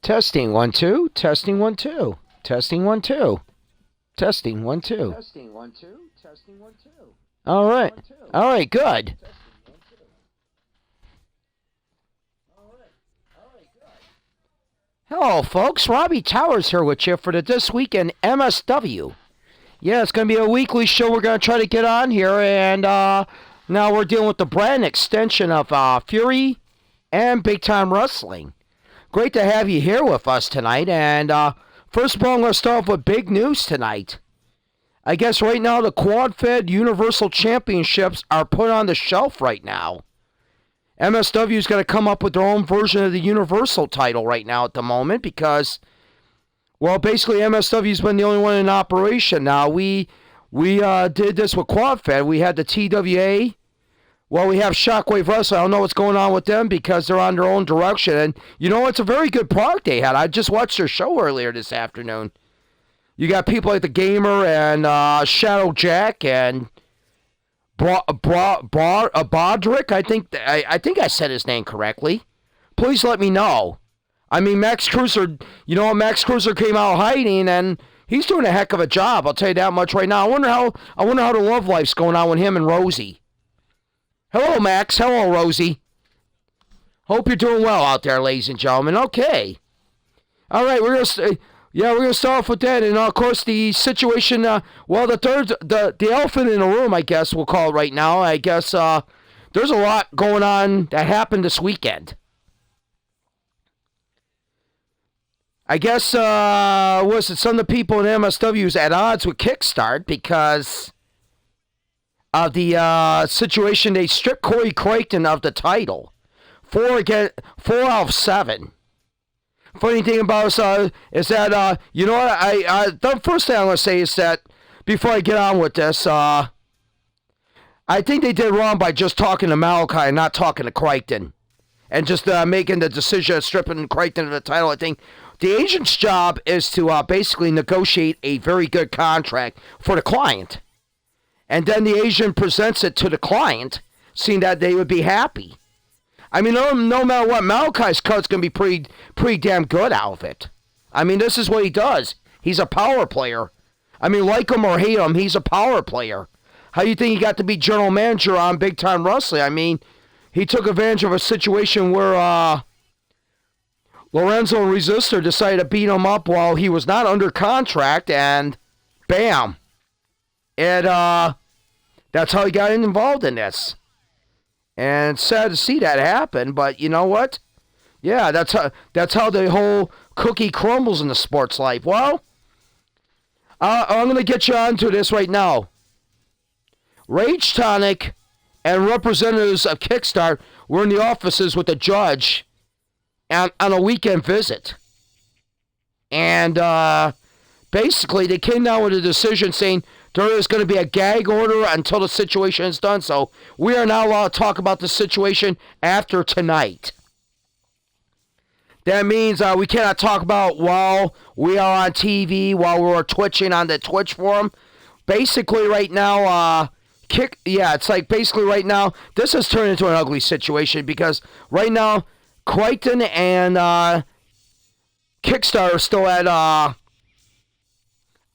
Testing 1 2. Testing 1 2. Testing 1 2. Testing 1 2. Testing 1 2. Testing 1 2. All right. All right. Good. Hello, folks. Robbie Towers here with you for the This Week in MSW. Yeah, it's going to be a weekly show we're going to try to get on here, and now we're dealing with the brand extension of Fury and Big Time Wrestling. Great to have you here with us tonight, and first of all, I'm going to start off with big news tonight. I guess right now the Quad-Fed Universal Championships are put on the shelf right now. MSW is going to come up with their own version of the Universal title right now at the moment because, well, basically MSW's been the only one in operation now. We did this with QuadFed. We had the TWA. Well, we have Shockwave Wrestling. I don't know what's going on with them because they're on their own direction. And, you know, it's a very good product they had. I just watched their show earlier this afternoon. You got people like The Gamer and Shadow Jack and Bodrick, I think I said his name correctly. Please let me know. I mean, Max Cruiser, you know, Max Cruiser came out hiding, and he's doing a heck of a job. I'll tell you that much right now. I wonder how the love life's going on with him and Rosie. Hello, Max. Hello, Rosie. Hope you're doing well out there, ladies and gentlemen. Okay. All right, we're gonna start off with that, and of course the situation. The elephant in the room, I guess we'll call it right now. I guess there's a lot going on that happened this weekend. I guess some of the people in MSW is at odds with Kickstart because of the situation. They stripped Corey Crichton of the title, 4 out of 7. Funny thing about us is that, you know what, the first thing I'm going to say is that, before I get on with this, I think they did wrong by just talking to Malachi and not talking to Crichton, and just making the decision of stripping Crichton of the title. I think the agent's job is to basically negotiate a very good contract for the client, and then the agent presents it to the client, seeing that they would be happy. I mean, no matter what, Malachi's cut's going to be pretty damn good out of it. I mean, this is what he does. He's a power player. I mean, like him or hate him, he's a power player. How do you think he got to be general manager on Big Time Wrestling? I mean, he took advantage of a situation where Lorenzo and Resistor decided to beat him up while he was not under contract, and bam. And that's how he got involved in this. And it's sad to see that happen, but you know what? Yeah, that's how the whole cookie crumbles in the sports life. Well, I'm going to get you onto this right now. Rage Tonic and representatives of Kickstart were in the offices with the judge on a weekend visit. And basically, they came down with a decision saying there is going to be a gag order until the situation is done. So we are not allowed to talk about the situation after tonight. That means we cannot talk about while we are on TV, while we're twitching on the Twitch forum. Basically, right now, it's like basically right now, this has turned into an ugly situation because right now, Crichton and Kickstarter are still at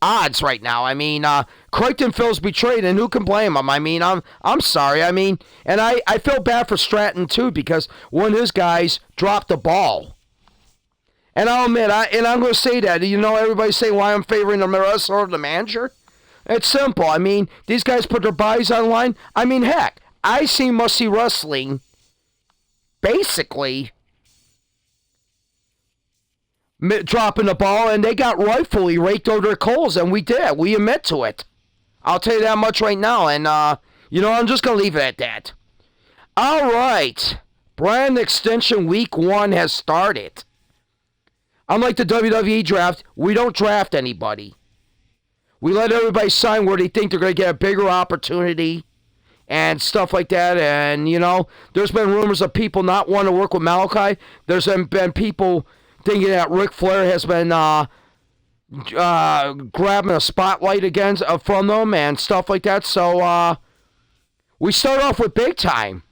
odds right now. I mean, Crichton feels betrayed, and who can blame him? I mean, I'm sorry. I mean, and I feel bad for Stratton too because one of his guys dropped the ball. And I'll admit, I'm going to say that. You know, everybody's saying why I'm favoring the wrestler or the manager. It's simple. I mean, these guys put their bodies on the line. I mean, heck, I see Must See Wrestling basically dropping the ball, and they got rightfully raked over their coals, and we did. We admit to it. I'll tell you that much right now, and, you know, I'm just going to leave it at that. All right. Brand extension week 1 has started. Unlike the WWE draft, we don't draft anybody. We let everybody sign where they think they're going to get a bigger opportunity and stuff like that. And, you know, there's been rumors of people not wanting to work with Malachi. There's been people thinking that Ric Flair has been grabbing a spotlight again from them and stuff like that. So we start off with Big Time.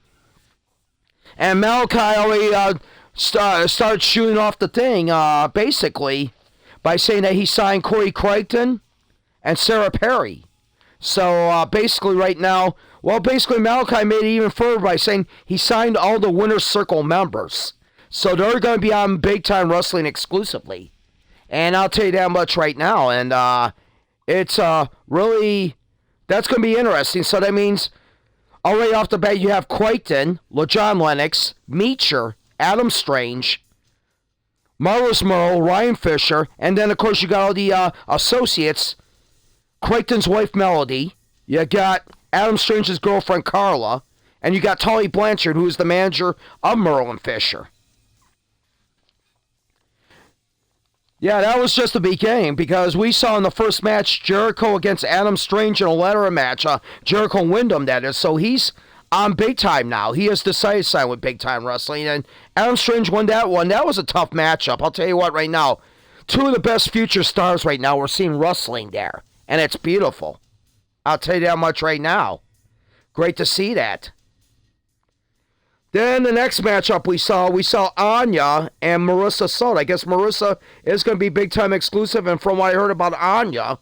And Malachi already started shooting off the thing, basically, by saying that he signed Corey Crichton and Sarah Perry. So, basically right now, basically Malachi made it even further by saying he signed all the Winner's Circle members. So they're going to be on Big Time Wrestling exclusively. And I'll tell you that much right now. And it's really, that's going to be interesting. So that means, already off the bat, you have Crichton, LaJohn Lennox, Meacher, Adam Strange, Marvelous Merle, Ryan Fisher, and then, of course, you got all the associates, Crichton's wife, Melody. You got Adam Strange's girlfriend, Carla. And you got Tully Blanchard, who is the manager of Merle and Fisher. Yeah, that was just the beginning, because we saw in the first match Jericho against Adam Strange in a ladder match. Jericho Wyndham, that is. So he's on Big Time now. He has decided to sign with Big Time Wrestling, and Adam Strange won that one. That was a tough matchup. I'll tell you what right now. Two of the best future stars right now we're seeing wrestling there, and it's beautiful. I'll tell you that much right now. Great to see that. Then the next matchup we saw Anya and Marissa Soto. I guess Marissa is going to be Big Time exclusive, and from what I heard about Anya,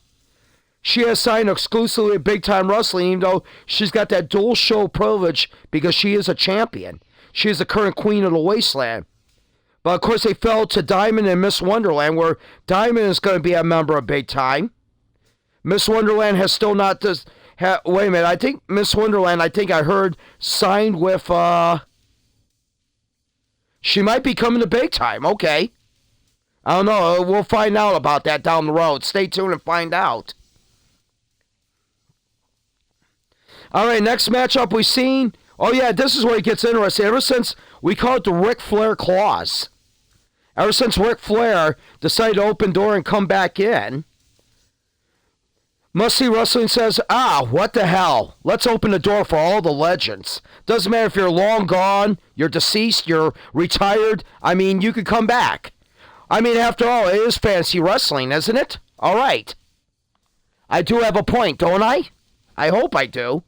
she has signed exclusively with Big Time Wrestling, even though she's got that dual show privilege because she is a champion. She is the current queen of the wasteland. But of course they fell to Diamond and Miss Wonderland, where Diamond is going to be a member of Big Time. Miss Wonderland has still not... wait a minute, I think Miss Wonderland, I heard, signed with... She might be coming to Big Time. Okay. I don't know. We'll find out about that down the road. Stay tuned and find out. All right, next matchup we've seen. Oh, yeah, this is where it gets interesting. Ever since we call it the Ric Flair clause. Ever since Ric Flair decided to open door and come back in, Must See Wrestling says, what the hell? Let's open the door for all the legends. Doesn't matter if you're long gone, you're deceased, you're retired. I mean, you could come back. I mean, after all, it is fantasy wrestling, isn't it? All right. I do have a point, don't I? I hope I do.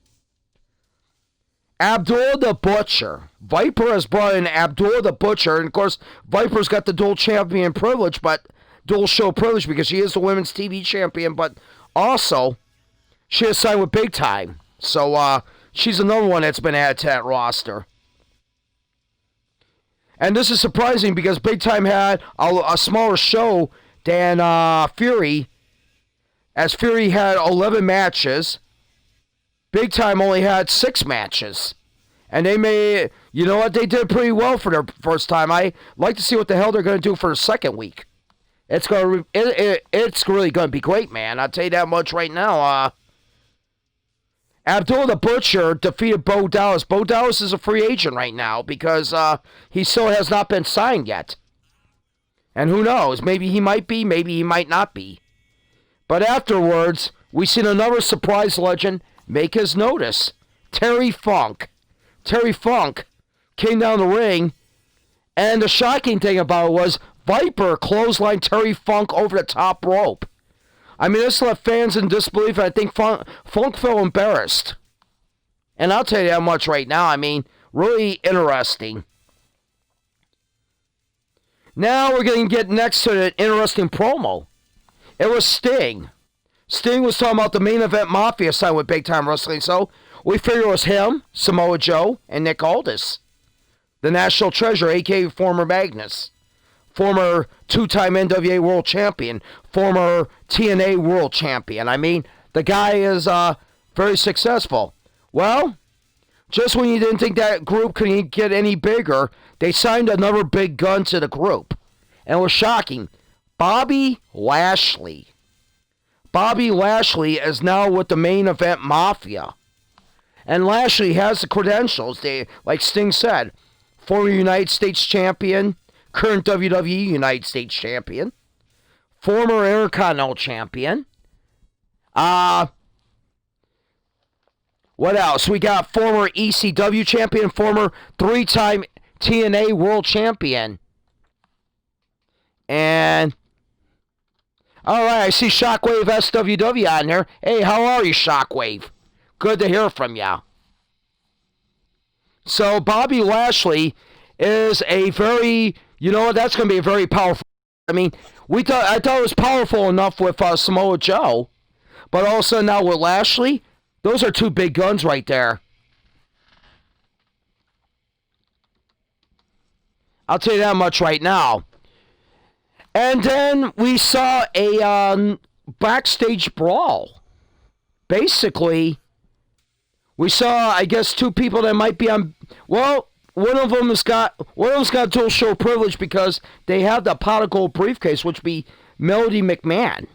Abdul the Butcher. Viper has brought in Abdul the Butcher. And, of course, Viper's got the dual champion privilege, but dual show privilege because she is the women's TV champion, but... also, she has signed with Big Time. So, she's another one that's been added to that roster. And this is surprising because Big Time had a smaller show than Fury. As Fury had 11 matches, Big Time only had 6 matches. And they may, you know what, they did pretty well for their first time. I like to see what the hell they're going to do for the second week. It's really going to be great, man. I'll tell you that much right now. Abdul the Butcher defeated Bo Dallas. Bo Dallas is a free agent right now because he still has not been signed yet. And who knows? Maybe he might be, maybe he might not be. But afterwards, we've seen another surprise legend make his notice. Terry Funk. Terry Funk came down the ring, and the shocking thing about it was Viper clotheslined Terry Funk over the top rope. I mean, this left fans in disbelief, and I think Funk felt embarrassed. And I'll tell you that much right now. I mean, really interesting. Now we're going to get next to an interesting promo. It was Sting. Sting was talking about the main event Mafia signed with Big Time Wrestling, so we figured it was him, Samoa Joe, and Nick Aldis. The National Treasure, a.k.a. former Magnus. Former two-time NWA World Champion. Former TNA World Champion. I mean, the guy is very successful. Well, just when you didn't think that group could get any bigger, they signed another big gun to the group. And it was shocking. Bobby Lashley. Bobby Lashley is now with the Main Event Mafia. And Lashley has the credentials. Like Sting said, former United States Champion, current WWE United States Champion, former Intercontinental Champion. What else? We got former ECW Champion, former 3-time TNA World Champion. And, alright, I see Shockwave SWW on there. Hey, how are you, Shockwave? Good to hear from ya. So, Bobby Lashley is a very, that's going to be a very powerful. I mean, I thought it was powerful enough with Samoa Joe, but all of a sudden now with Lashley, those are two big guns right there. I'll tell you that much right now. And then we saw a backstage brawl. Basically, we saw, I guess, two people that might be on. Well, one of them's got dual show privilege because they have the pot of gold briefcase, which would be Melody McMahon.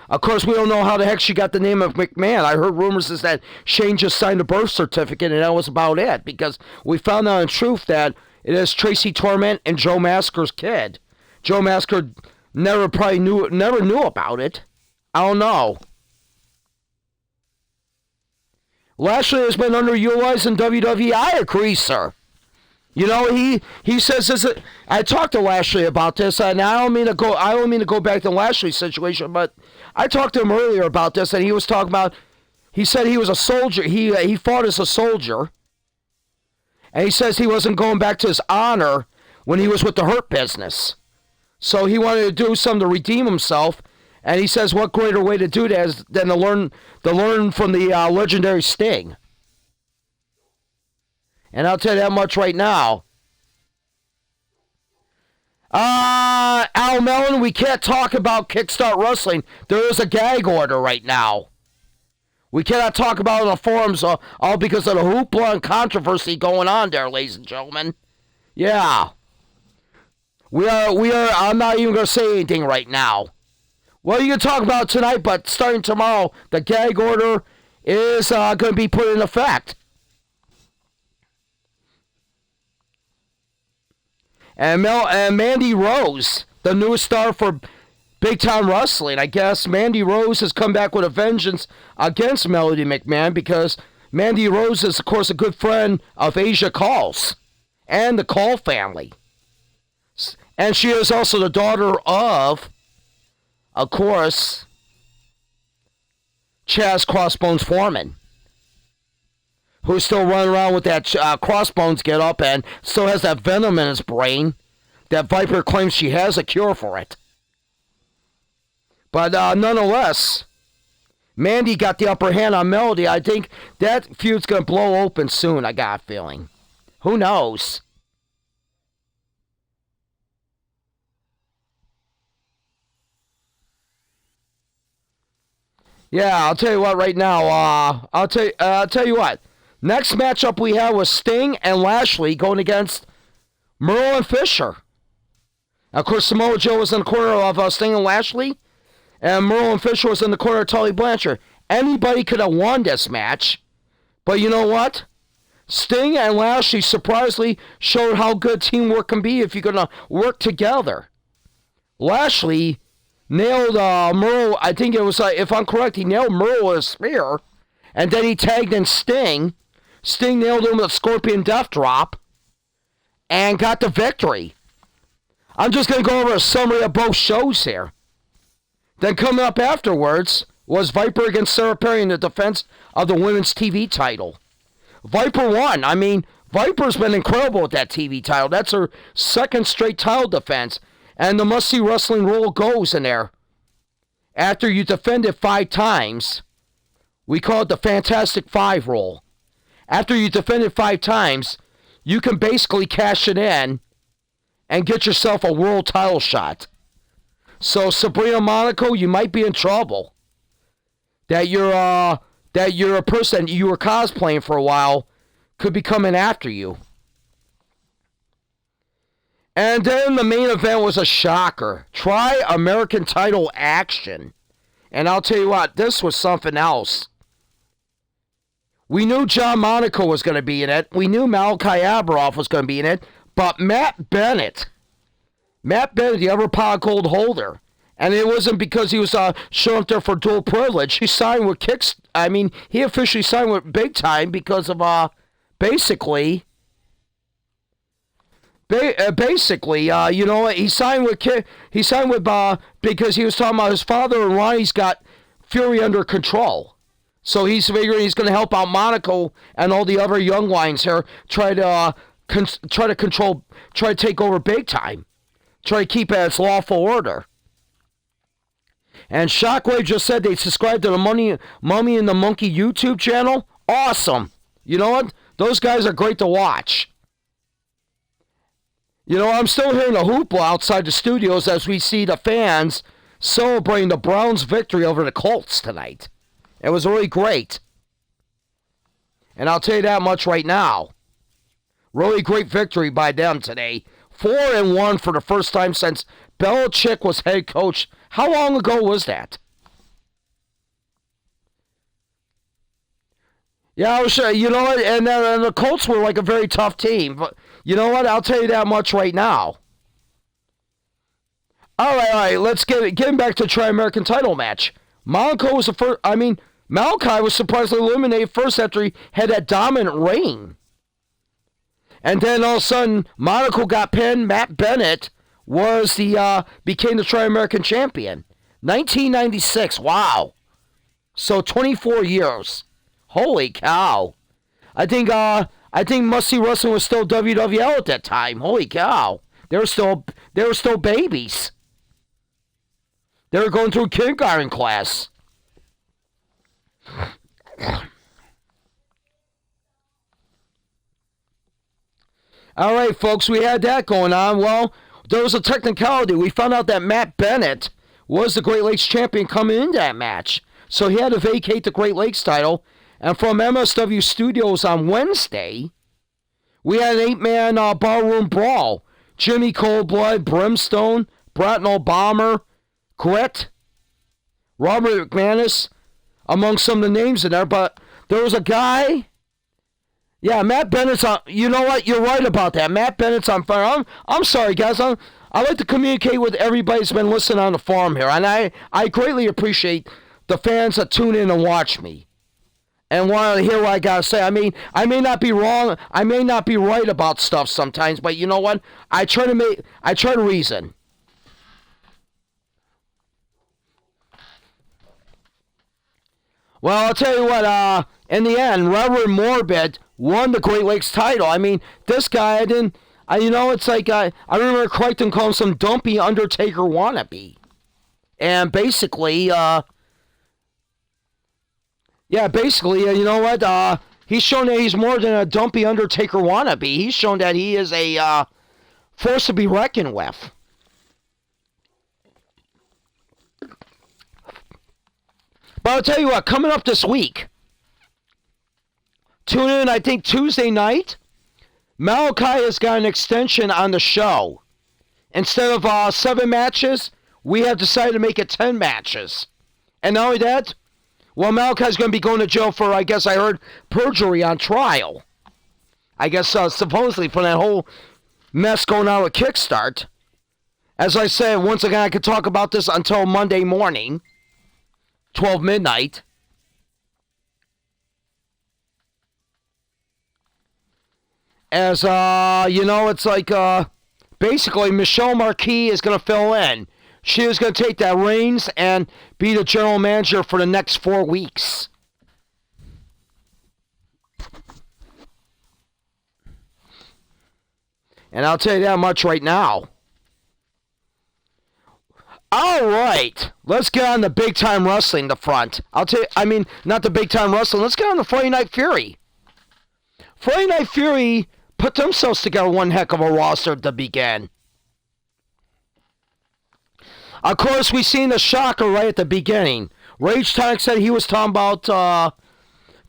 Of course, we don't know how the heck she got the name of McMahon. I heard rumors is that Shane just signed a birth certificate, and that was about it. Because we found out in truth that it is Tracy Torment and Joe Masker's kid. Joe Masker never knew about it. I don't know. Lashley has been underutilized in WWE. I agree, sir. He says this. I talked to Lashley about this, and I don't mean to go back to Lashley's situation, but I talked to him earlier about this, and he was talking about. He said he was a soldier. He fought as a soldier, and he says he wasn't going back to his honor when he was with the Hurt Business. So he wanted to do something to redeem himself, and he says, what greater way to do that than to learn from the legendary Sting. And I'll tell you that much right now. Al Mellon, we can't talk about Kickstart Wrestling. There is a gag order right now. We cannot talk about it on the forums, all because of the hoopla and controversy going on there, ladies and gentlemen. Yeah. We are, I'm not even going to say anything right now. Well, you can talk about it tonight, but starting tomorrow, the gag order is going to be put in effect. And Mandy Rose, the newest star for Big Time Wrestling. I guess Mandy Rose has come back with a vengeance against Melody McMahon because Mandy Rose is, of course, a good friend of Asia Calls and the Call family. And she is also the daughter of course, Chaz Crossbones Foreman, who's still running around with that Crossbones get up and still has that venom in his brain that Viper claims she has a cure for it. But nonetheless, Mandy got the upper hand on Melody. I think that feud's going to blow open soon, I got a feeling. Who knows? Yeah, I'll tell you what right now. I'll tell you what. Next matchup we had was Sting and Lashley going against Merle and Fisher. Of course, Samoa Joe was in the corner of Sting and Lashley, and Merle and Fisher was in the corner of Tully Blanchard. Anybody could have won this match, but you know what? Sting and Lashley surprisingly showed how good teamwork can be if you're going to work together. Lashley nailed Merle, I think it was, if I'm correct, he nailed Merle with a spear, and then he tagged in Sting. Sting nailed him with a Scorpion Death Drop, and got the victory. I'm just going to go over a summary of both shows here. Then coming up afterwards was Viper against Sarah Perry in the defense of the women's TV title. Viper won. I mean, Viper's been incredible with that TV title. That's her second straight title defense. And the must-see wrestling rule goes in there. After you defend it 5 times, we call it the Fantastic 5 rule. After you defend it 5 times, you can basically cash it in and get yourself a world title shot. So Sabrina Monaco, you might be in trouble. That you're a person you were cosplaying for a while could be coming after you. And then the main event was a shocker. Try American title action. And I'll tell you what, this was something else. We knew John Monaco was going to be in it. We knew Malachi Abaroff was going to be in it. But Matt Bennett, the other pot of gold holder, and it wasn't because he was showing up there for dual privilege. He signed with he officially signed with Big Time because of basically, he signed with because he was talking about his father and Ronnie's got Fury under control. So he's figuring he's going to help out Monaco and all the other young lions here, try to take over big time, try to keep it as lawful order. And Shockwave just said they subscribed to the Mummy and the Monkey YouTube channel. Awesome. You know what? Those guys are great to watch. You know, I'm still hearing a hoopla outside the studios as we see the fans celebrating the Browns' victory over the Colts tonight. It was really great. And I'll tell you that much right now. Really great victory by them today. 4-1 for the first time since Belichick was head coach. How long ago was that? Yeah, I was sure. You know what? And the Colts were like a very tough team. But you know what? I'll tell you that much right now. All right. Let's get back to the Tri-American title match. Malachi was surprisingly eliminated first after he had that dominant reign. And then all of a sudden, Monaco got pinned. Matt Bennett became the Tri-American champion. 1996. Wow. So 24 years. Holy cow. I think Must See Wrestling was still WWL at that time. Holy cow. They were still babies. They were going through kindergarten class. All right, folks, we had that going on. Well, there was a technicality. We found out that Matt Bennett was the Great Lakes champion coming into that match. So he had to vacate the Great Lakes title. And from MSW Studios on Wednesday, we had an 8-man barroom brawl. Jimmy Coldblood, Brimstone, Bratnell Bomber, Grit, Robert McManus, among some of the names in there. But there was a guy... Yeah, Matt Bennett's on... You know what? You're right about that. Matt Bennett's on fire. I'm sorry, guys. I like to communicate with everybody who's been listening on the forum here. And I greatly appreciate the fans that tune in and watch me. And want to hear what I got to say. I mean, I may not be wrong. I may not be right about stuff sometimes. But you know what? I try to reason. Well, I'll tell you what. In the end, Reverend Morbid won the Great Lakes title. I mean, this guy, it's like, I remember Crichton calling him some dumpy Undertaker wannabe. And basically, you know what, he's shown that he's more than a dumpy Undertaker wannabe. He's shown that he is a force to be reckoned with. But I'll tell you what, coming up this week, tune in, I think, Tuesday night. Malachi has got an extension on the show. Instead of 7 matches, we have decided to make it 10 matches. And not only that, well, Malachi's going to be going to jail for, I guess I heard, perjury on trial. I guess supposedly for that whole mess going on with Kickstart. As I said, once again, I could talk about this until Monday morning, 12 midnight. As, it's like, basically Michelle Marquis is going to fill in. She is going to take that reins and be the general manager for the next 4 weeks. And I'll tell you that much right now. All right, let's get on the big-time wrestling, the front. Not the big-time wrestling. Let's get on the Friday Night Fury. Friday Night Fury put themselves together one heck of a roster to begin. Of course, we seen the shocker right at the beginning. Rage Tonic said he was talking about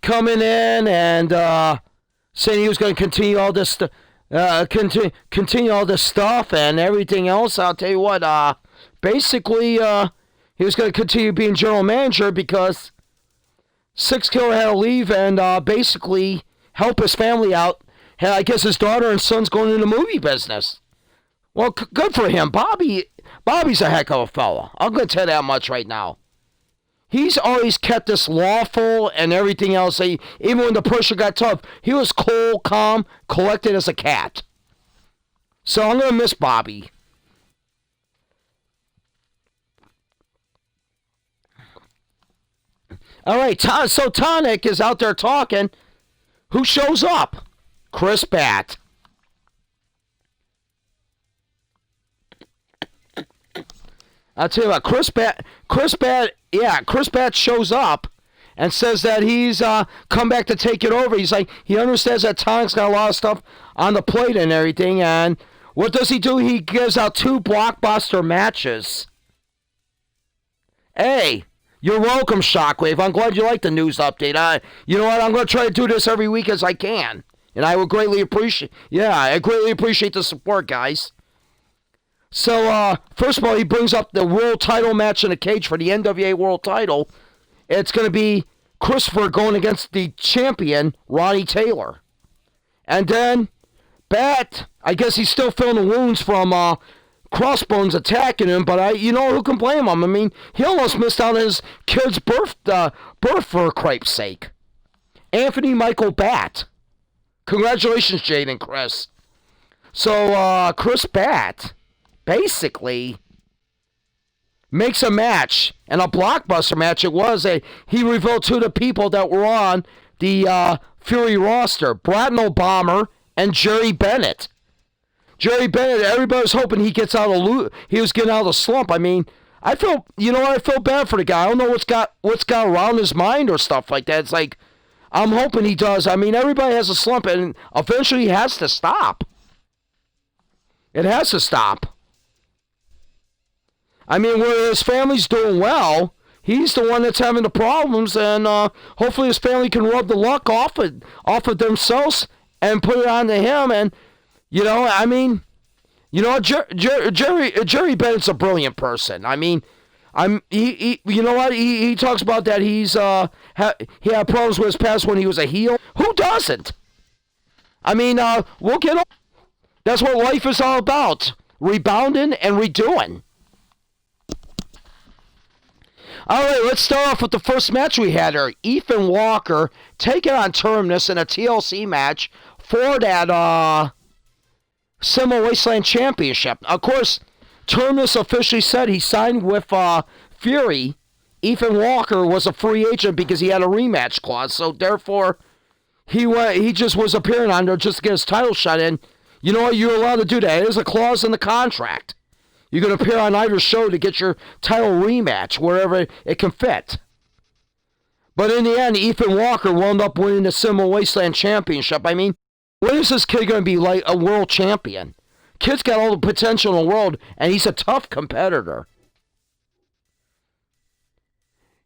coming in and saying he was going to continue all this, continue all this stuff and everything else. I'll tell you what. Basically, he was going to continue being general manager because Six Killer had to leave and basically help his family out. And I guess his daughter and son's going into the movie business. Well, good for him. Bobby's a heck of a fella. I'm going to tell you that much right now. He's always kept this lawful and everything else. Even when the pressure got tough, he was cool, calm, collected as a cat. So I'm going to miss Bobby. All right, so Tonic is out there talking. Who shows up? Chris Batt. I'll tell you what, Chris Batt shows up and says that he's come back to take it over. He's like, he understands that Tonic's got a lot of stuff on the plate and everything, and what does he do? He gives out 2 blockbuster matches. Hey, you're welcome, Shockwave. I'm glad you like the news update. You know what? I'm going to try to do this every week as I can. And I would greatly appreciate, I greatly appreciate the support, guys. So, first of all, he brings up the world title match in a cage for the NWA world title. It's going to be Christopher going against the champion, Ronnie Taylor. And then, Bat, I guess he's still feeling the wounds from, Crossbones attacking him, but you know who can blame him? I mean, he almost missed out on his kid's birth for cripe's sake. Anthony Michael Bat. Congratulations, Jade and Chris. So, Chris Bat basically makes a match, and a blockbuster match it was. He revealed 2 of the people that were on the Fury roster, Bratton Bomber and Jerry Bennett. Jerry Bennett, everybody was hoping he gets out of he was getting out of the slump. I mean, I feel bad for the guy. I don't know what's got around his mind or stuff like that. It's like, I'm hoping he does. I mean, everybody has a slump, and eventually he has to stop. It has to stop. I mean, where his family's doing well, he's the one that's having the problems, and hopefully his family can rub the luck off of themselves and put it on to him. And you know, I mean, you know, Jerry Bennett's a brilliant person. I mean, you know what? He talks about that he had problems with his past when he was a heel. Who doesn't? I mean, we'll get on. That's what life is all about. Rebounding and redoing. All right, let's start off with the first match we had here. Ethan Walker taking on Terminus in a TLC match for that, Simo Wasteland Championship. Of course, Terminus officially said he signed with Fury. Ethan Walker was a free agent because he had a rematch clause, so therefore he just was appearing on there just to get his title shot in. You know what? You're allowed to do that. There's a clause in the contract. You can appear on either show to get your title rematch wherever it can fit. But in the end, Ethan Walker wound up winning the Simo Wasteland Championship. I mean, when is this kid going to be like a world champion? Kid's got all the potential in the world, and he's a tough competitor.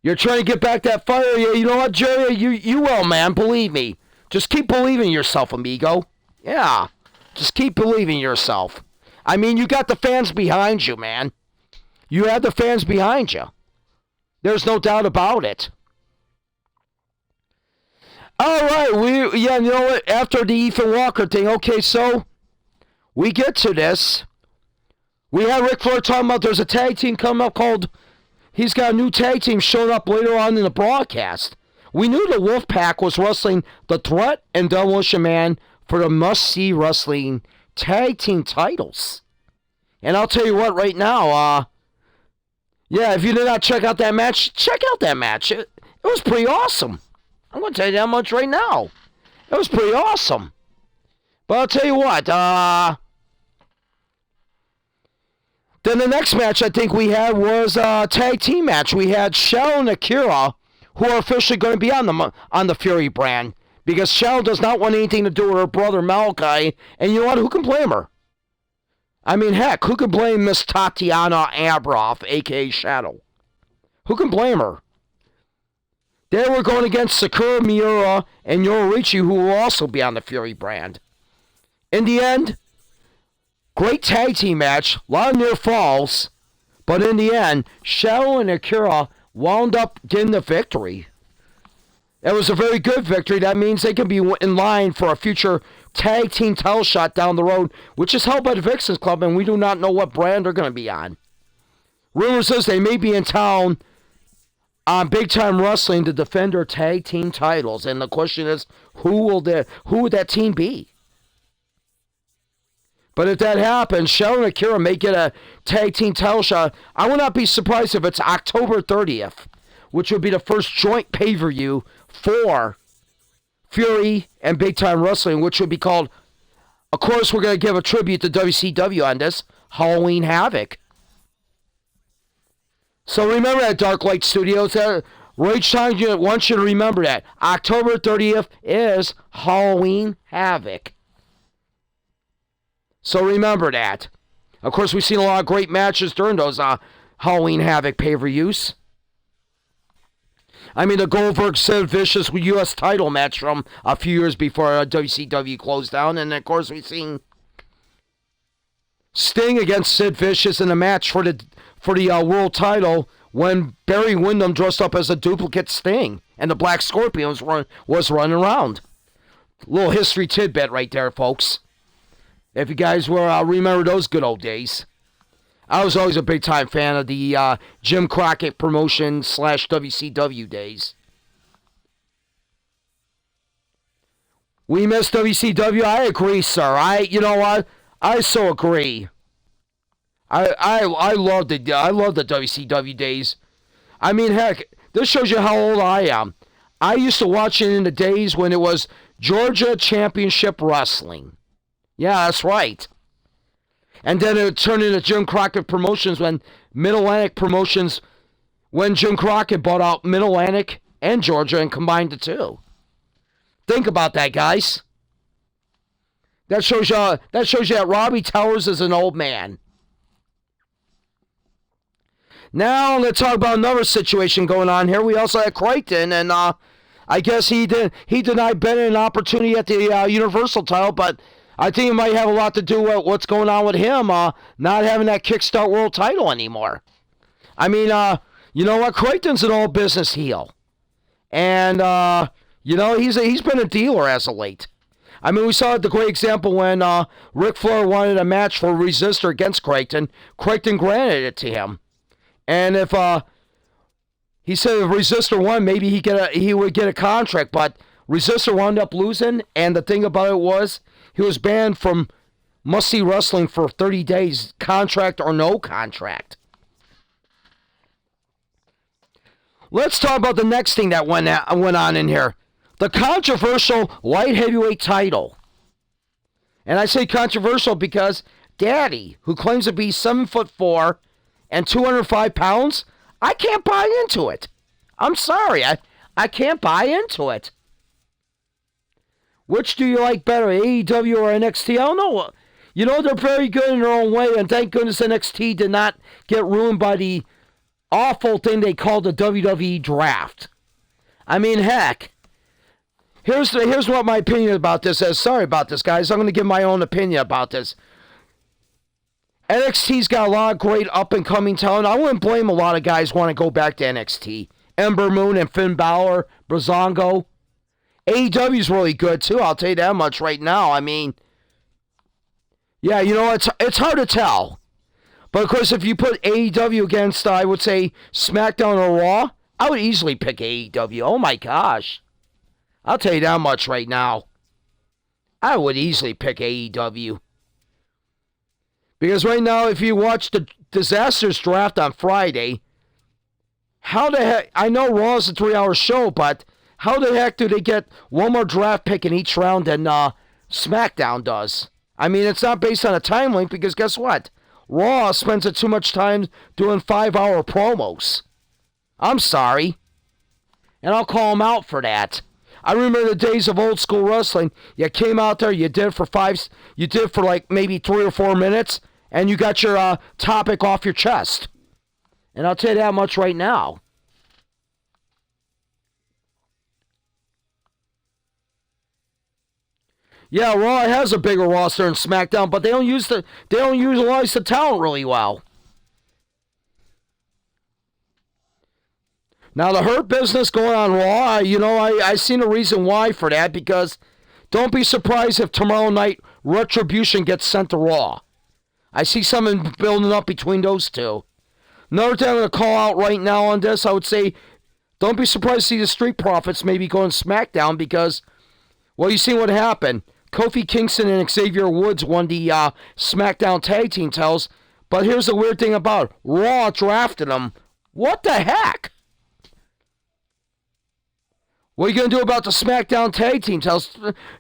You're trying to get back that fire. Yeah, you know what, Jerry? You will, man. Believe me. Just keep believing in yourself, amigo. Yeah. Just keep believing in yourself. I mean, you got the fans behind you, man. You have the fans behind you. There's no doubt about it. All right, you know what? After the Ethan Walker thing, okay, so we get to this. We had Ric Flair talking about there's a tag team coming up called. He's got a new tag team showing up later on in the broadcast. We knew the Wolfpack was wrestling The Threat and Demolition Man for the must-see wrestling tag team titles. And I'll tell you what, right now, if you did not check out that match, check out that match. It was pretty awesome. I'm going to tell you that much right now. It was pretty awesome. But I'll tell you what, then the next match I think we had was a tag team match. We had Shell and Akira, who are officially going to be on the Fury brand. Because Shell does not want anything to do with her brother Malachi. And you know what? Who can blame her? I mean, heck, who can blame Miss Tatiana Abroff, a.k.a. Shadow? Who can blame her? They were going against Sakura Miura and Yororichi, who will also be on the Fury brand. In the end, great tag team match, a lot of near falls, but in the end, Shell and Akira wound up getting the victory. It was a very good victory. That means they can be in line for a future tag team title shot down the road, which is held by the Vixens Club, and we do not know what brand they're going to be on. Rumor says they may be in town on Big Time Wrestling to defend their tag team titles, and the question is, who would that team be? But if that happens, Shell and Akira may get a tag team title shot. I would not be surprised if it's October 30th, which would be the first joint pay-per-view for Fury and Big Time Wrestling, which would be called, of course, we're going to give a tribute to WCW on this, Halloween Havoc. So remember that, Dark Light Studios. Rage Time Unit wants you to remember that. October 30th is Halloween Havoc. So remember that. Of course, we've seen a lot of great matches during those Halloween Havoc pay-per-views. I mean, the Goldberg-Sid Vicious U.S. title match from a few years before WCW closed down. And, of course, we've seen Sting against Sid Vicious in a match for the world title when Barry Windham dressed up as a duplicate Sting and the Black Scorpion was running around. Little history tidbit right there, folks. If you guys remember those good old days. I was always a big-time fan of the Jim Crockett promotion / WCW days. We miss WCW? I agree, sir. You know what? I so agree. I love the WCW days. I mean, heck, this shows you how old I am. I used to watch it in the days when it was Georgia Championship Wrestling. Yeah, that's right. And then it turned into Jim Crockett Promotions when Mid-Atlantic Promotions, when Jim Crockett bought out Mid-Atlantic and Georgia and combined the two. Think about that, guys. That shows you that Robbie Towers is an old man. Now let's talk about another situation going on here. We also had Crichton, and I guess he denied Bennett an opportunity at the Universal title, but I think it might have a lot to do with what's going on with him not having that Kickstart World title anymore. I mean, you know what? Crichton's an old business heel, and you know he's been a dealer as of late. I mean, we saw the great example when Ric Flair wanted a match for Resistor against Crichton. Crichton granted it to him. And if he said if Resistor won, maybe he would get a contract. But Resistor wound up losing, and the thing about it was he was banned from must-see wrestling for 30 days, contract or no contract. Let's talk about the next thing that went on in here. The controversial light heavyweight title. And I say controversial because Daddy, who claims to be 7'4" and 205 pounds, I can't buy into it. I'm sorry, I can't buy into it. Which do you like better, AEW or NXT? I don't know. You know, they're very good in their own way, and thank goodness NXT did not get ruined by the awful thing they called the WWE draft. I mean, heck. Here's what my opinion about this is. Sorry about this, guys. I'm going to give my own opinion about this. NXT's got a lot of great up-and-coming talent. I wouldn't blame a lot of guys want to go back to NXT. Ember Moon and Finn Balor, Breezango. AEW's really good, too. I'll tell you that much right now. I mean, yeah, you know, it's hard to tell. But, of course, if you put AEW against, I would say, SmackDown or Raw, I would easily pick AEW. Oh, my gosh. I'll tell you that much right now. I would easily pick AEW. Because right now, if you watch the Disasters draft on Friday, how the heck, I know Raw is a 3-hour show, but how the heck do they get one more draft pick in each round than SmackDown does? I mean, it's not based on a time link because guess what? Raw spends too much time doing 5-hour promos. I'm sorry. And I'll call them out for that. I remember the days of old school wrestling. You came out there, you did for like maybe 3 or 4 minutes, and you got your topic off your chest. And I'll tell you that much right now. Yeah, Raw has a bigger roster than SmackDown, but they don't utilize the talent really well. Now, the Hurt Business going on Raw, you know, I seen a reason why for that, because don't be surprised if tomorrow night Retribution gets sent to Raw. I see something building up between those two. Another thing I'm going to call out right now on this, I would say, don't be surprised to see the Street Profits maybe going SmackDown because, well, you see what happened. Kofi Kingston and Xavier Woods won the SmackDown Tag Team titles, but here's the weird thing about it. Raw drafted them. What the heck? What are you going to do about the SmackDown tag team?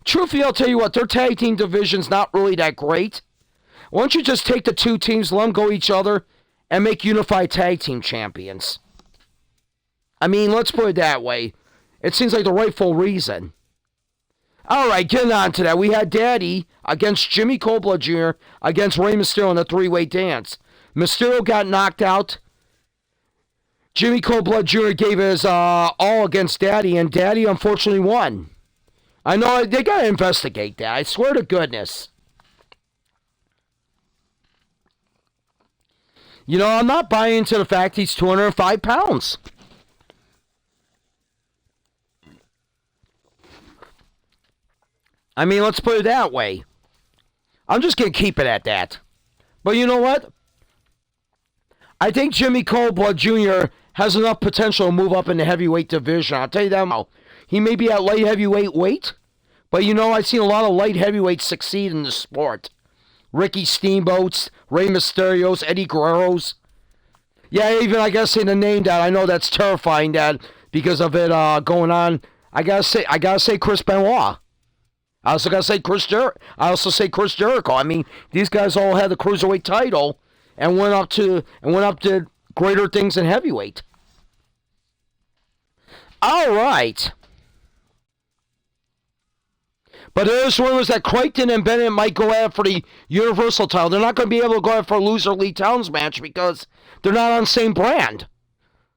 Truthfully, I'll tell you what, their tag team division's not really that great. Why don't you just take the two teams, let them go each other, and make unified tag team champions? I mean, let's put it that way. It seems like the rightful reason. All right, getting on to that. We had Daddy against Jimmy Coldblood Jr. against Rey Mysterio in a three-way dance. Mysterio got knocked out. Jimmy Coldblood Jr. gave his all against Daddy, and Daddy unfortunately won. I know they got to investigate that. I swear to goodness. You know, I'm not buying into the fact he's 205 pounds. I mean, let's put it that way. I'm just going to keep it at that. But you know what? I think Jimmy Coldblood Jr. has enough potential to move up in the heavyweight division. I'll tell you that now. He may be at light heavyweight weight, but you know, I've seen a lot of light heavyweights succeed in the sport. Ricky Steamboats, Rey Mysterios, Eddie Guerreros. Yeah, even I gotta say the name that I know that's terrifying that because of it going on. I gotta say Chris Benoit. I also gotta say I also say Chris Jericho. I mean, these guys all had the cruiserweight title and went up to greater things in heavyweight. All right. But there's rumors that Crichton and Bennett might go at it for the Universal title. They're not going to be able to go at it for a loser Lee Towns match because they're not on the same brand.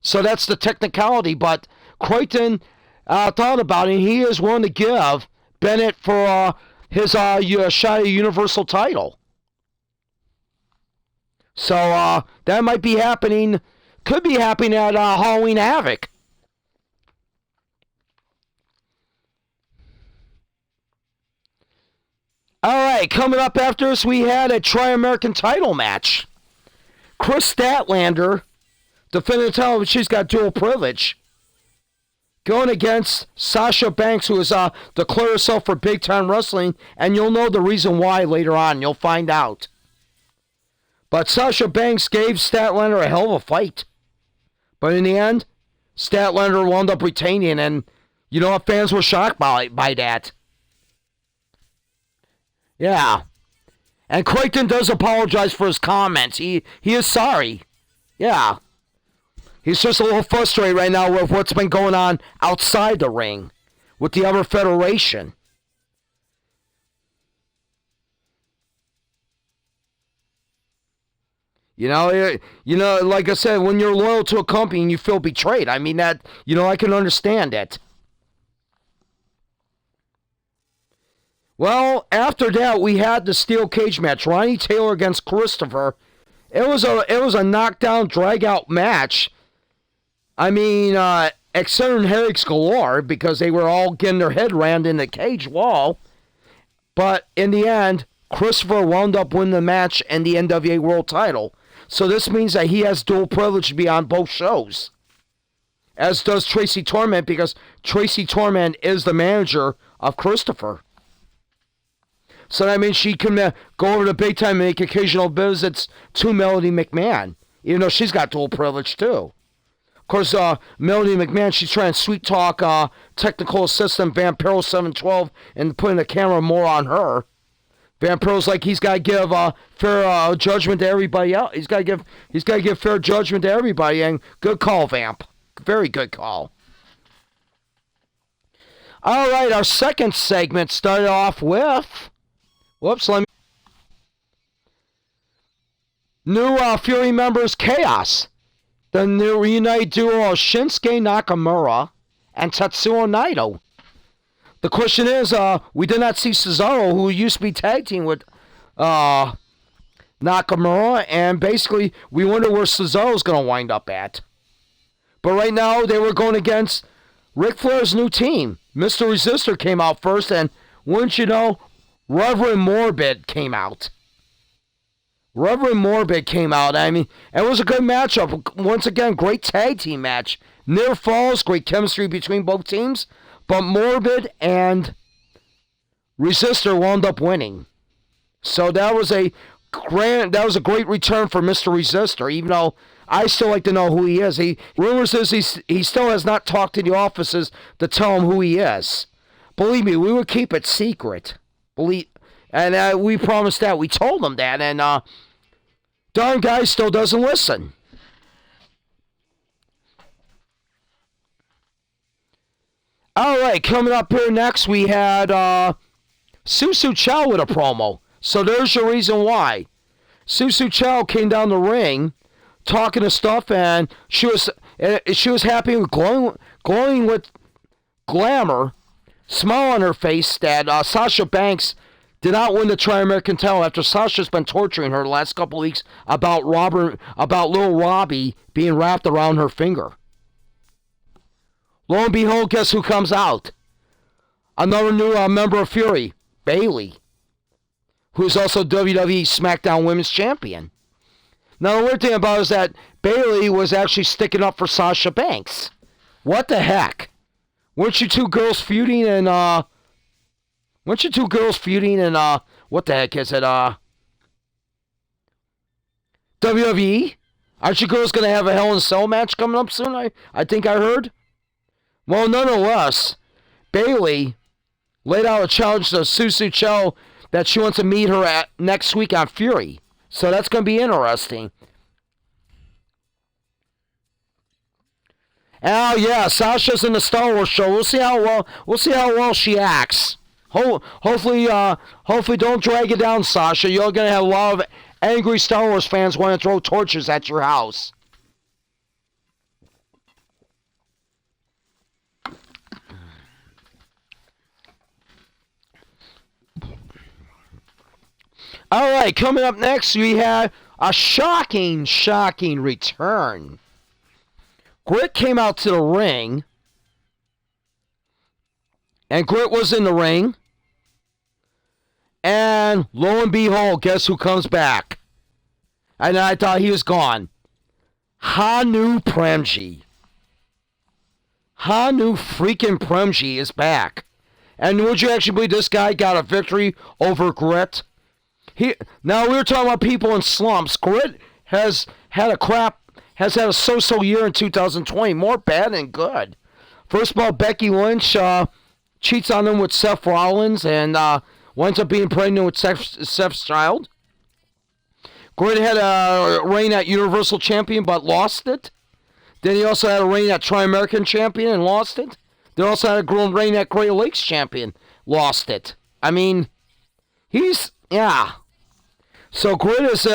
So that's the technicality. But Crichton thought about it, and he is willing to give Bennett for his shot at a Universal title. So that might be happening, could be happening at Halloween Havoc. All right, coming up after us, we had a Tri-American title match. Chris Statlander, defending the title, but she's got dual privilege, going against Sasha Banks, who has declared herself for Big Time Wrestling, and you'll know the reason why later on. You'll find out. But Sasha Banks gave Statlander a hell of a fight. But in the end, Statlander wound up retaining, and you know what? Fans were shocked by that. Yeah. And Crichton does apologize for his comments. He is sorry. Yeah. He's just a little frustrated right now with what's been going on outside the ring with the other federation. You know, like I said, when you're loyal to a company and you feel betrayed, I mean that, I can understand it. Well, after that, we had the steel cage match, Ronnie Taylor against Christopher. It was a knockdown, drag-out match. I mean, exciting headaches galore because they were all getting their head rammed in the cage wall. But in the end, Christopher wound up winning the match and the NWA World title. So this means that he has dual privilege to be on both shows. As does Tracy Torment, because Tracy Torment is the manager of Christopher. So that means she can go over to Big Time and make occasional visits to Melody McMahon, even though she's got dual privilege too. Of course, Melody McMahon, she's trying to sweet talk technical assistant Vampiro 712 and putting the camera more on her. Vampiro's like he's got to give fair judgment to everybody else. He's got to give fair judgment to everybody. And good call, Vamp. Very good call. All right, our second segment started off with. New Fury members, Chaos. The new reunited duo of Shinsuke Nakamura and Tetsuya Naito. The question is, we did not see Cesaro, who used to be tag team with Nakamura, and basically we wonder where Cesaro's going to wind up at. But right now, they were going against Ric Flair's new team. Mr. Resistor came out first, and wouldn't you know, Reverend Morbid came out. I mean, it was a good matchup. Once again, great tag team match. Near falls, great chemistry between both teams. But Morbid and Resistor wound up winning. So that was a great return for Mr. Resistor. Even though I still like to know who he is. Rumors is he still has not talked to the offices to tell him who he is. Believe me, we would keep it secret. We promised that. We told him that, and darn guy still doesn't listen. All right, coming up here next, we had Susu Chow with a promo. So there's your reason why. Susu Chow came down the ring, talking to stuff, and she was happy with glowing with glamour, smile on her face that Sasha Banks did not win the Tri-American title after Sasha's been torturing her the last couple of weeks about little Robbie being wrapped around her finger. Lo and behold, guess who comes out? Another new member of Fury, Bayley, who's also WWE SmackDown Women's Champion. Now, the weird thing about it is that Bayley was actually sticking up for Sasha Banks. What the heck? Weren't you two girls feuding in, what the heck is it, WWE? Aren't you girls going to have a Hell in a Cell match coming up soon? I think I heard. Well, nonetheless, Bayley laid out a challenge to Susu Chow that she wants to meet her at next week on Fury. So that's going to be interesting. Oh yeah, Sasha's in the Star Wars show. We'll see how well she acts. Hopefully don't drag it down, Sasha. You're going to have a lot of angry Star Wars fans want to throw torches at your house. All right, coming up next, we have a shocking return. Grit came out to the ring, and Grit was in the ring, and lo and behold, guess who comes back? And I thought he was gone. Hanu Premji. Hanu freaking Premji is back. And would you actually believe this guy got a victory over Grit? Now, we were talking about people in slumps. Grit has had a so-so year in 2020, more bad than good. First of all, Becky Lynch cheats on him with Seth Rollins and winds up being pregnant with Seth's child. Grit had a reign at Universal Champion but lost it. Then he also had a reign at Tri-American Champion and lost it. Then also had a reign at Great Lakes Champion, lost it. I mean, yeah. So Grit is is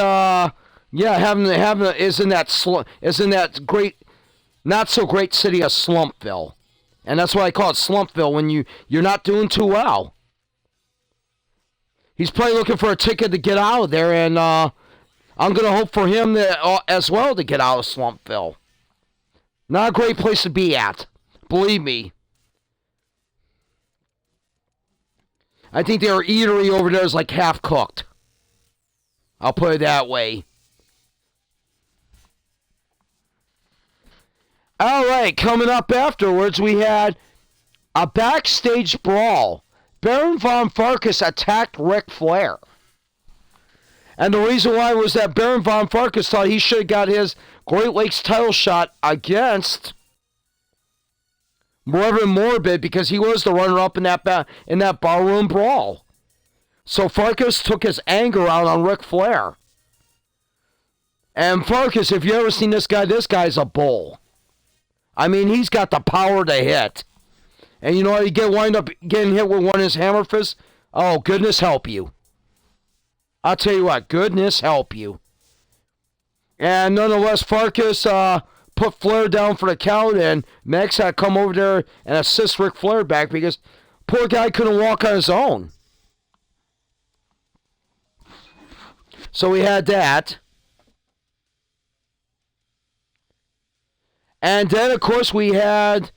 in that great, not so great city of Slumpville, and that's why I call it Slumpville when you're not doing too well. He's probably looking for a ticket to get out of there, and I'm gonna hope for him as well to get out of Slumpville. Not a great place to be at, believe me. I think their eatery over there is like half cooked. I'll put it that way. All right, coming up afterwards, we had a backstage brawl. Baron von Farkas attacked Ric Flair. And the reason why was that Baron von Farkas thought he should have got his Great Lakes title shot against Reverend Morbid because he was the runner-up in that barroom brawl. So Farkas took his anger out on Ric Flair. And Farkas, if you ever seen this guy's a bull. I mean, he's got the power to hit. And you know how you wind up getting hit with one of his hammer fists? Oh, goodness help you. I'll tell you what, goodness help you. And nonetheless, Farkas put Flair down for the count, and Max had to come over there and assist Ric Flair back because poor guy couldn't walk on his own. So we had that. And then, of course, we had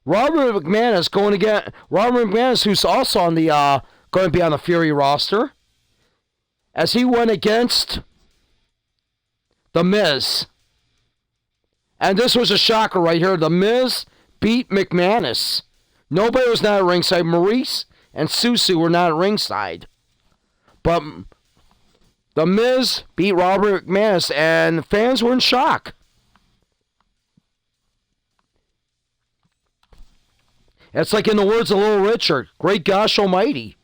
Robert McManus, who's also on the going to be on the Fury roster, as he went against The Miz. And this was a shocker right here. The Miz beat McManus. Nobody was not at ringside. Maurice and Susu were not at ringside. But The Miz beat Robert McManus, and fans were in shock. It's like in the words of Little Richard, great gosh almighty.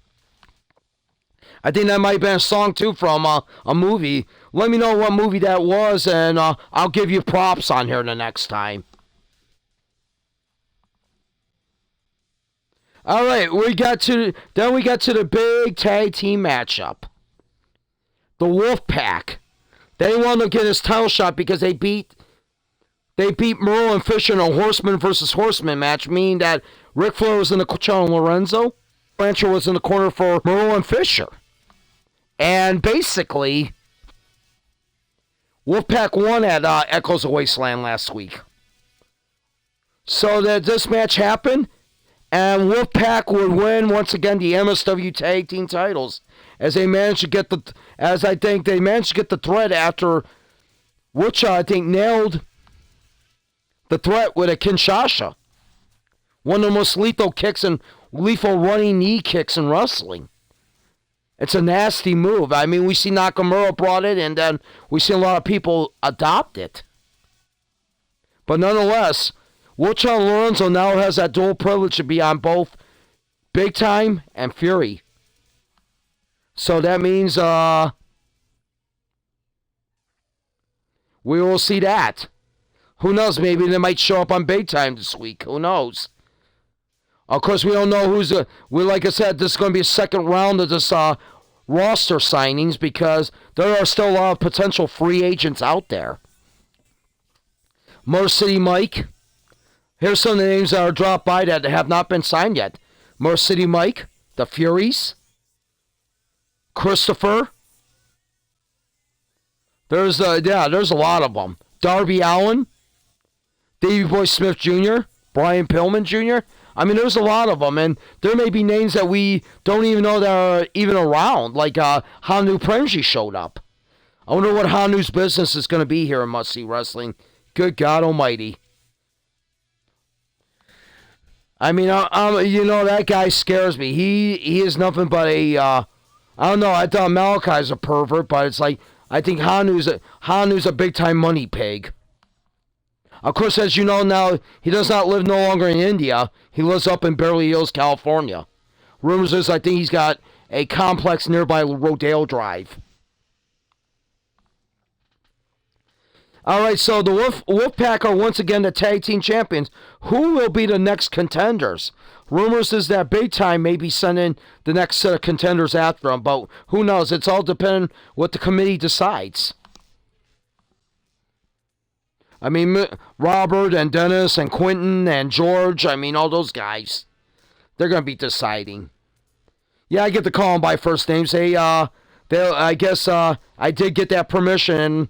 I think that might have been a song, too, from a movie. Let me know what movie that was, and I'll give you props on here the next time. All right, we got to the big tag team matchup. The Wolfpack. They wanted to get his title shot because they beat Merle and Fisher in a Horseman versus Horseman match, meaning that Ric Flair was in the corner and Lorenzo. Rancher was in the corner for Merle and Fisher. And basically, Wolfpack won at Echoes of Wasteland last week. So that this match happened, and Wolfpack would win once again the MSW Tag Team titles, as they managed to get the threat after Wichita, I think, nailed the threat with a Kinshasa. One of the most lethal kicks and lethal running knee kicks in wrestling. It's a nasty move. I mean, we see Nakamura brought it, and then we see a lot of people adopt it. But nonetheless, Wichita Lorenzo now has that dual privilege to be on both Big Time and Fury. So that means we will see that. Who knows? Maybe they might show up on Big Time this week. Who knows? Of course, we don't know who's like I said, this is going to be a second round of this roster signings because there are still a lot of potential free agents out there. Motor City Mike. Here's some of the names that are dropped by that have not been signed yet. Motor City Mike, the Furies, Christopher. There's a lot of them. Darby Allin, Davey Boy Smith Jr., Brian Pillman Jr. I mean, there's a lot of them, and there may be names that we don't even know that are even around, like Hanu Premji showed up. I wonder what Hanu's business is going to be here in Must See Wrestling. Good God Almighty. I mean, that guy scares me. He is nothing but a, I don't know, I thought Malachi's a pervert, but it's like, I think Hanu's a big-time money pig. Of course, as you know now, he does not live no longer in India. He lives up in Beverly Hills, California. Rumors is I think he's got a complex nearby Rodeo Drive. All right, so the Wolfpack are once again the tag team champions. Who will be the next contenders? Rumors is that Big Time may be sending the next set of contenders after them, but who knows? It's all dependent what the committee decides. I mean, Robert and Dennis and Quentin and George, I mean, all those guys, they're going to be deciding. Yeah, I get to call them by first names. I guess I did get that permission.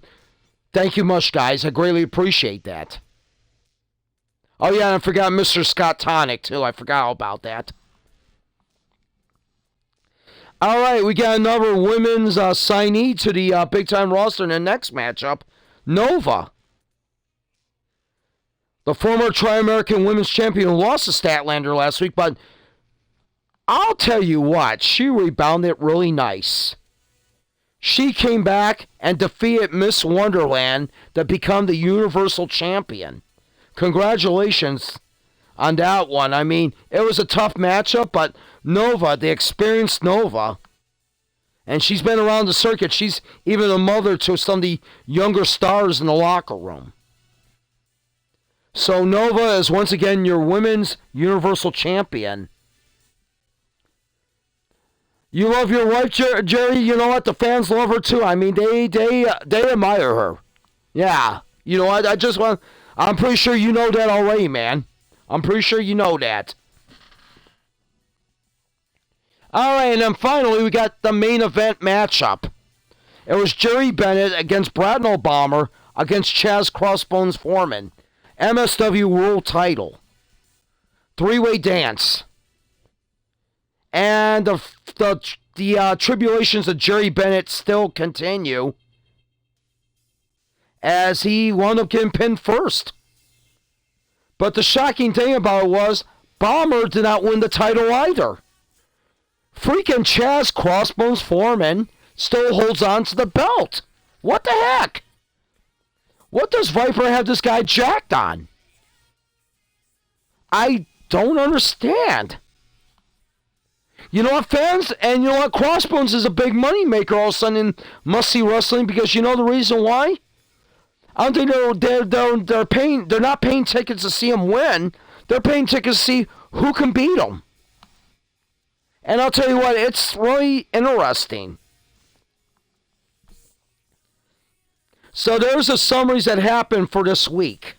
Thank you much, guys. I greatly appreciate that. Oh, yeah, and I forgot Mr. Scott Tonic, too. I forgot all about that. All right, we got another women's signee to the big-time roster in the next matchup, Nova. The former Tri-American Women's Champion lost to Statlander last week, but I'll tell you what, she rebounded really nice. She came back and defeated Miss Wonderland to become the Universal Champion. Congratulations on that one. I mean, it was a tough matchup, but Nova, the experienced Nova, and she's been around the circuit. She's even a mother to some of the younger stars in the locker room. So Nova is once again your women's Universal Champion. You love your wife, Jerry. You know what? The fans love her too. I mean, they admire her. Yeah. You know what? I'm pretty sure you know that already, man. I'm pretty sure you know that. All right, and then finally we got the main event matchup. It was Jerry Bennett against Bradnell Bomber against Chaz Crossbones Foreman. MSW World Title. Three-way dance. And the tribulations of Jerry Bennett still continue as he wound up getting pinned first. But the shocking thing about it was Bomber did not win the title either. Freaking Chaz Crossbones Foreman still holds on to the belt. What the heck? What does Viper have this guy jacked on? I don't understand. You know what, fans? And you know what? Crossbones is a big money maker all of a sudden in must-see wrestling because you know the reason why? I don't think they're paying. They're not paying tickets to see him win. They're paying tickets to see who can beat him. And I'll tell you what, it's really interesting. So there's the summaries that happened for this week.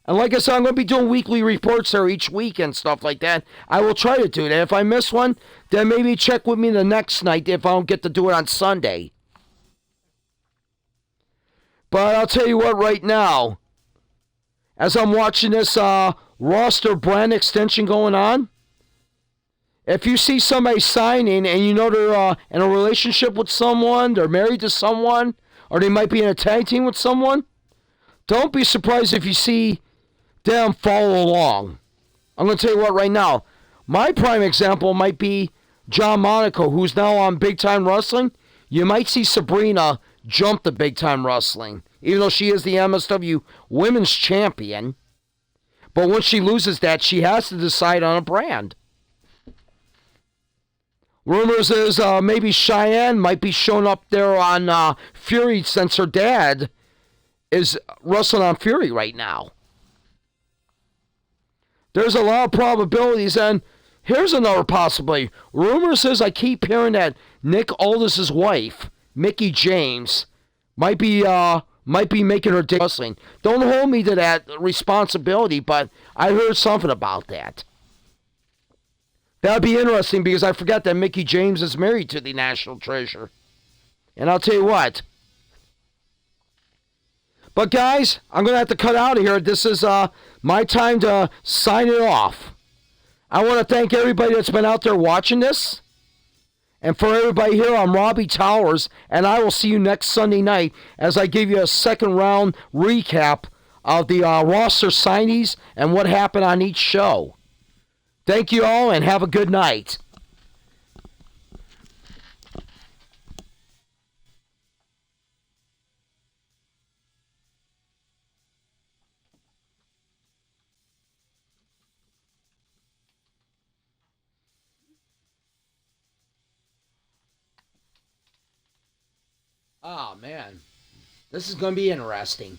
And like I said, I'm going to be doing weekly reports there each week and stuff like that. I will try to do that. If I miss one, then maybe check with me the next night if I don't get to do it on Sunday. But I'll tell you what right now, as I'm watching this roster brand extension going on, if you see somebody signing and you know they're in a relationship with someone, they're married to someone, or they might be in a tag team with someone, don't be surprised if you see them follow along. I'm going to tell you what right now. My prime example might be John Monaco, who's now on Big Time Wrestling. You might see Sabrina jump to Big Time Wrestling, even though she is the MSW Women's Champion. But once she loses that, she has to decide on a brand. Rumors is maybe Cheyenne might be showing up there on Fury since her dad is wrestling on Fury right now. There's a lot of probabilities, and here's another possibility. Rumors is I keep hearing that Nick Aldis' wife, Mickie James, might be making her day wrestling. Don't hold me to that responsibility, but I heard something about that. That would be interesting because I forgot that Mickie James is married to the National Treasure. And I'll tell you what. But guys, I'm going to have to cut out of here. This is my time to sign it off. I want to thank everybody that's been out there watching this. And for everybody here, I'm Robbie Towers, and I will see you next Sunday night as I give you a second round recap of the roster signees and what happened on each show. Thank you all, and have a good night. Oh, man. This is going to be interesting.